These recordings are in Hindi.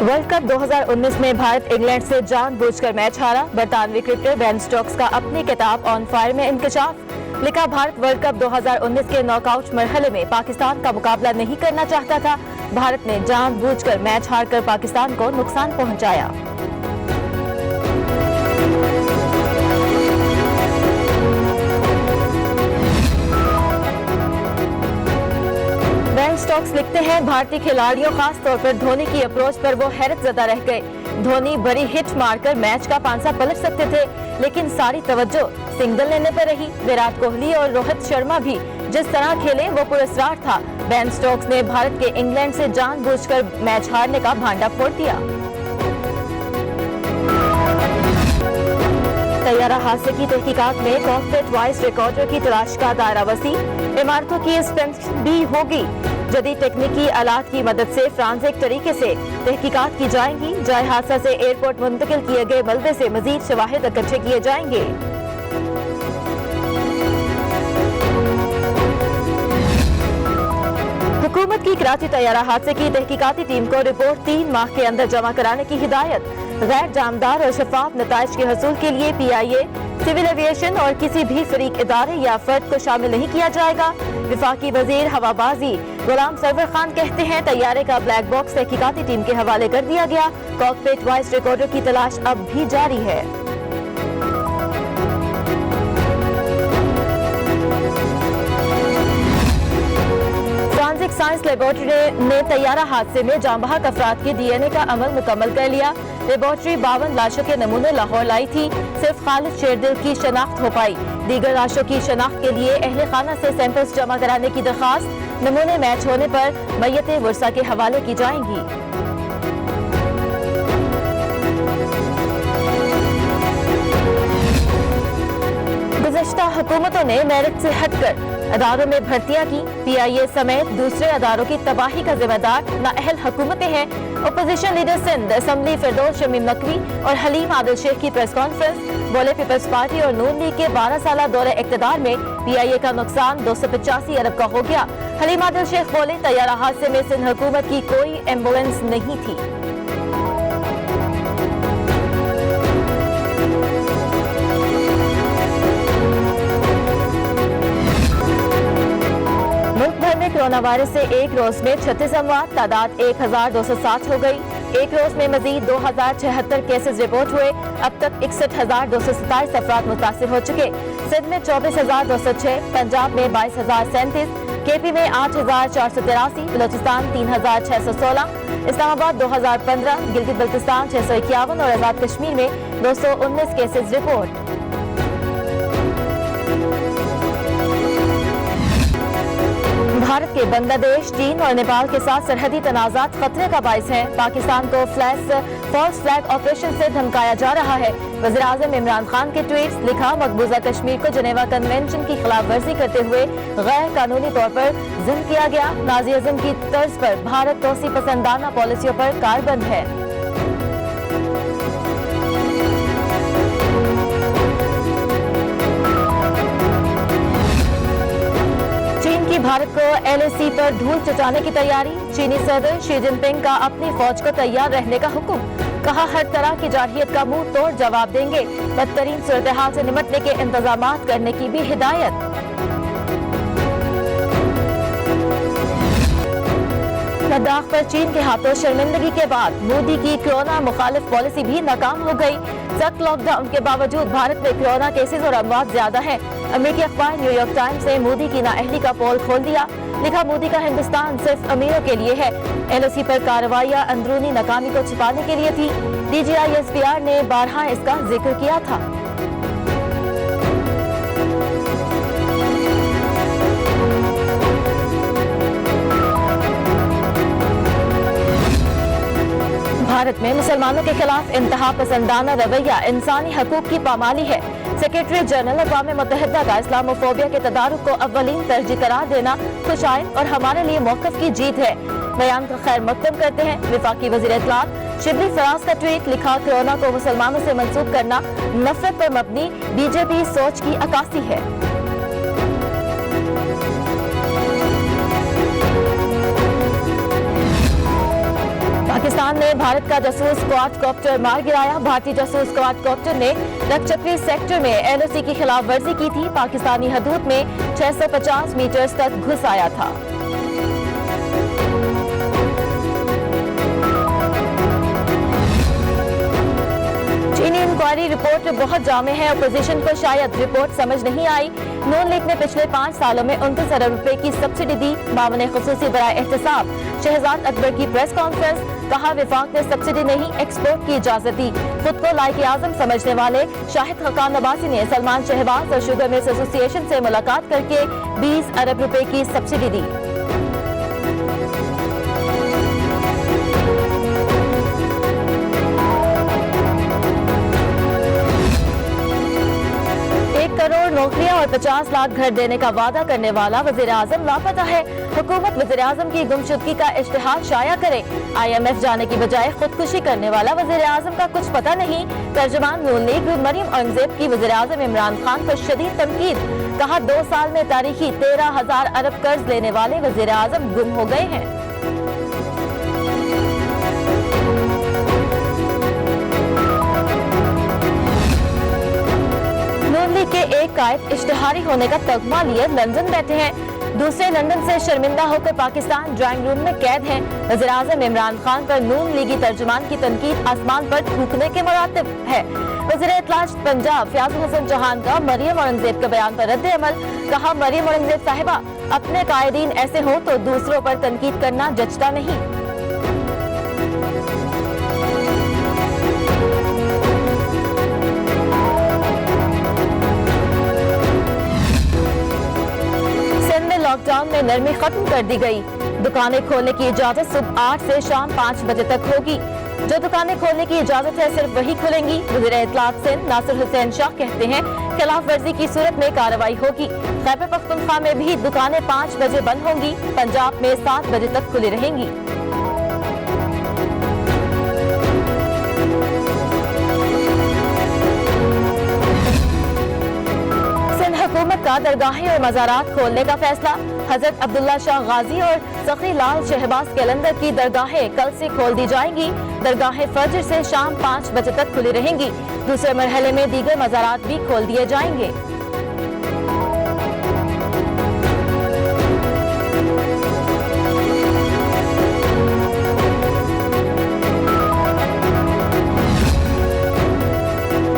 वर्ल्ड कप 2019 में भारत इंग्लैंड से जानबूझकर मैच हारा। बरतानवी क्रिकेटर बेन स्टोक्स का अपनी किताब ऑन फायर में इंकशाफ। लिखा, भारत वर्ल्ड कप 2019 के नॉकआउट मरहले में पाकिस्तान का मुकाबला नहीं करना चाहता था। भारत ने जानबूझकर मैच हारकर पाकिस्तान को नुकसान पहुंचाया। बेन स्टोक्स लिखते हैं, भारतीय खिलाड़ियों खास तौर पर धोनी की अप्रोच पर वो हैरत ज़दा रह गए। धोनी बड़ी हिट मारकर मैच का पांसा पलट सकते थे, लेकिन सारी तवज्जो सिंगल लेने पर रही। विराट कोहली और रोहित शर्मा भी जिस तरह खेले वो पुरस्कार था। बेन स्टोक्स ने भारत के इंग्लैंड से जानबूझकर मैच हारने का भांडा फोड़ दिया। तैयारा हादसे की तहकीकात में कॉकपिट वॉइस रिकॉर्डर की तलाश का दायरा वसी। इमारतों की स्ट्रेंथ भी होगी। जदीद तकनीकी आलात की मदद से फ्रांसिक तरीके से तहकीकात की जाएंगी। जाए हादसा से एयरपोर्ट मुंतकिल किए गए मलबे से मजीद शवाहिद इकट्ठे किए जाएंगे। हुकूमत की कराची तैयारा हादसे की तहकीकाती टीम को रिपोर्ट 3 माह के अंदर जमा कराने की हिदायत। गैर जामदार और शफाफ नताइज के हसूल के लिए PIA, सिविल एविएशन और किसी भी फरीक इदारे या फर्द को शामिल नहीं किया जाएगा। विफाकी वजीर हवाबाजी गुलाम सरवर खान कहते हैं, तैयारे का ब्लैक बॉक्स तहकीकाती टीम के हवाले कर दिया गया। कॉकपिट वॉइस रिकॉर्डर की तलाश अब भी जारी है। फ्रांसिक साइंस लेबोरेटरी ने तैयारा हादसे में जांबहक अफराद के DNA का अमल मुकम्मल कर लिया। लेबोरेटरी 52 लाशों के नमूने लाहौर लाई थी। सिर्फ खालिद शेरदिल की शनाख्त हो पाई। दीगर लाशों की शनाख्त के लिए अहले खाना से सैंपल्स जमा कराने की दरखास्त। नमूने मैच होने पर मैयत वर्सा के हवाले की जाएंगी। गुज़श्ता हुकूमतों ने मेरिट से हटकर अदारों में भर्तियां की। PIA समेत दूसरे अदारों की तबाही का जिम्मेदार नाअहल हुकूमतें हैं। अपोजिशन लीडर सिंध असम्बली फिरदौस शमीम नकवी और हलीम आदिल शेख की प्रेस कॉन्फ्रेंस। बोले, पीपल्स पार्टी और नून लीग के 12 साल दौरे इक़्तिदार में PIA का नुकसान 285 अरब का हो गया। हलीम आदिल शेख बोले, तैयारा हादसे में सिंध हुकूमत की कोई एम्बुलेंस नहीं थी। कोरोना वायरस से एक रोज में 36 अमवात, तादाद 1207 हो गई। एक रोज में मजीद 2076 केसेस रिपोर्ट हुए। अब तक 61,227 अफराद मुतासिर हो चुके। सिंध में 24,206, पंजाब में 22,037, KP में 8,483, बलोचिस्तान 3,616, इस्लामाबाद 2,015, गिलगित बल्तिस्तान 651 और आजाद कश्मीर में 219 केसेस रिपोर्ट। भारत के बांग्लादेश, चीन और नेपाल के साथ सरहदी तनाज़ात खतरे का बाइस है। पाकिस्तान को फॉल्स फ्लैग ऑपरेशन से धमकाया जा रहा है। वज़ीर-ए-आज़म इमरान खान के ट्वीट्स। लिखा, मकबूजा कश्मीर को जेनेवा कन्वेंशन की खिलाफ वर्जी करते हुए गैर कानूनी तौर पर ज़िंद किया गया। नाज़ी-इज़्म की तर्ज पर भारत तोसी पसंदाना पॉलिसियों पर कारबंद है। भारत को LAC पर धूल चटाने की तैयारी। चीनी सदर शी जिनपिंग का अपनी फौज को तैयार रहने का हुक्म। कहा, हर तरह की जारहियत का मुंह तोड़ जवाब देंगे। बदतरीन सूरत-ए-हाल से निपटने के इंतजामात करने की भी हिदायत। लद्दाख पर चीन के हाथों शर्मिंदगी के बाद मोदी की कोरोना मुखालिफ पॉलिसी भी नाकाम हो गई। सख्त लॉकडाउन के बावजूद भारत में कोरोना केसेस और अमवात ज्यादा है। अमेरिकी अखबार न्यूयॉर्क टाइम्स ने मोदी की नाअहली का पोल खोल दिया। लिखा, मोदी का हिंदुस्तान सिर्फ अमीरों के लिए है। LOC पर कार्रवाइयां अंदरूनी नाकामी को छिपाने के लिए थी। DGI SPR ने बारहा इसका जिक्र किया था। भारत में मुसलमानों के खिलाफ इंतहा पसंदाना रवैया इंसानी हकूक की पामाली है। सेक्रेटरी जनरल अक़वाम मुत्तहिदा का इस्लामोफोबिया के तदारुक को अव्वलीन तरजीह करार देना खुशाइन और हमारे लिए मौक़िफ़ की जीत है। बयान का खैर मकदम करते हैं विफाकी वज़ीर इत्तलात शिबली फराज का ट्वीट। लिखा, कोरोना को मुसलमानों से मंसूब करना नफरत पर मबनी BJP सोच की अक्कासी है। पाकिस्तान पाकिस्तान ने भारत का जासूस क्वाड कॉप्टर मार गिराया। भारतीय जासूस क्वाड कॉप्टर ने रक्चक्री सेक्टर में एलओसी की खिलाफ वर्जी की थी। पाकिस्तानी हदूद में 650 मीटर तक घुस आया था। चीनी इंक्वायरी रिपोर्ट बहुत जामे है। अपोजिशन को शायद रिपोर्ट समझ नहीं आई। नून लीग ने पिछले 5 सालों में 29 अरब रुपए की सब्सिडी दी। मामले खुसूसी बराए एहतसाब शहजाद अकबर की प्रेस कॉन्फ्रेंस, कहा विफाक ने सब्सिडी नहीं एक्सपोर्ट की इजाजत दी। खुद को लायक आजम समझने वाले शाहिद खकान नवासी ने सलमान शहबाज और शुगर मिल्स एसोसिएशन से मुलाकात करके 20 अरब रुपए की सब्सिडी दी। करोड़ नौकरियां और 50 लाख घर देने का वादा करने वाला वजीर आजम लापता है। हुकूमत वजीर आजम की गुमशुदगी का इश्तिहार शाया करे। IMF जाने की बजाय खुदकुशी करने वाला वजीर आजम का कुछ पता नहीं। तर्जुमान नून लीग मरियम औरंगजेब की वजीर आजम इमरान खान पर शदीद तनकीद, कहा 2 साल में तारीखी 13,000 अरब कर्ज लेने वाले वजीर आजम गुम हो गए हैं। नून लीग के एक कायद इश्तिहारी होने का तगमा लिए लंदन बैठे हैं। दूसरे लंदन से शर्मिंदा होकर पाकिस्तान ड्राइंग रूम में कैद हैं। वज़ीर आज़म इमरान खान पर नून लीगी तर्जुमान की तनकीद आसमान पर थूकने के मरातिब है। वज़ीर इत्तलाह पंजाब फयाजुल हसन चौहान का मरियम औरंगजेब के बयान पर रद्द अमल, कहा मरियम औरंगजेब साहिबा अपने कायदीन ऐसे हो तो दूसरों पर तनकीद करना जचता नहीं। लॉकडाउन में नरमी खत्म कर दी गई। दुकानें खोलने की इजाजत सुबह 8 से शाम 5 बजे तक होगी। जो दुकानें खोलने की इजाजत है सिर्फ वही खुलेंगी। वज़ीर इत्तलाह सिंध नासिर हुसैन शाह कहते हैं खिलाफ वर्जी की सूरत में कार्रवाई होगी। खैबर पख्तूनख्वा में भी दुकानें 5 बजे बंद होंगी। पंजाब में 7 बजे तक खुली रहेंगी। हुकूमत का दरगाहें और मज़ारात खोलने का फैसला। हजरत अब्दुल्ला शाह गाजी और सखी लाल शहबाज कैलेंडर की दरगाहें कल से खोल दी जाएंगी। दरगाहें फजर से शाम 5 बजे तक खुली रहेंगी। दूसरे मरहले में दीगर मज़ारात भी खोल दिए जाएंगे।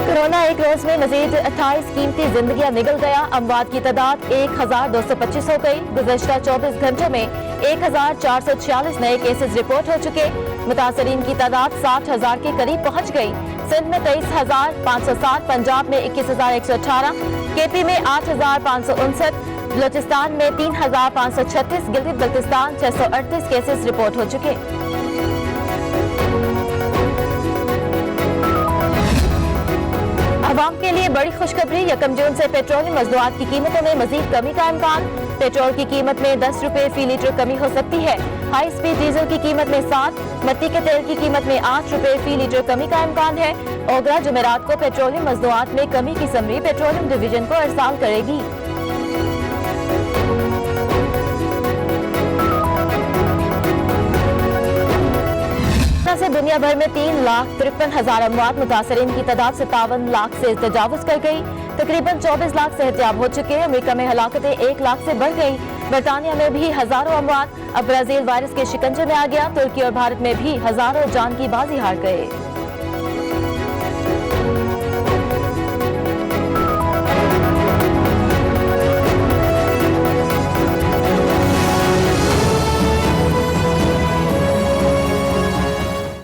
कोरोना एक रोज में मजीद 28 कीमती जिंदगियां निकल गया। अमवात की तादाद 1225 हो गई। गुज़श्ता 24 घंटों में 1446 नए केसेस रिपोर्ट हो चुके। मुतासरीन की तादाद 60,000 के करीब पहुंच गई। सिंध में 23,507, पंजाब में 21,118, KP में 8,559, बलोचिस्तान में 3,536, गिलगित बल्तिस्तान 638 केसेस रिपोर्ट हो चुके। अवाम के लिए बड़ी खुशखबरी। 1 जून से पेट्रोलियम मज़दूआत की कीमतों में मजीद कमी का इम्कान। पेट्रोल की कीमत में 10 रुपए फी लीटर कमी हो सकती है। हाई स्पीड डीजल की कीमत में 7, मिट्टी के तेल की कीमत में 8 रुपए फी लीटर कमी का इम्कान है। ओगरा जुमेरात को पेट्रोलियम मज़दूआत में कमी की समरी पेट्रोलियम डिवीजन को अरसाल करेगी। से दुनिया भर में 3,53,000 अमवात, मुतासरीन की तादाद 57 लाख से तजावुज कर गई। तकरीबन 24 लाख सेहतियाब हो चुके हैं। अमेरिका में हलाकतें 1 लाख से बढ़ गई। बरतानिया में भी हजारों अमवात। अब ब्राजील वायरस के शिकंजे में आ गया। तुर्की और भारत में भी हजारों जान की बाजी हार गए।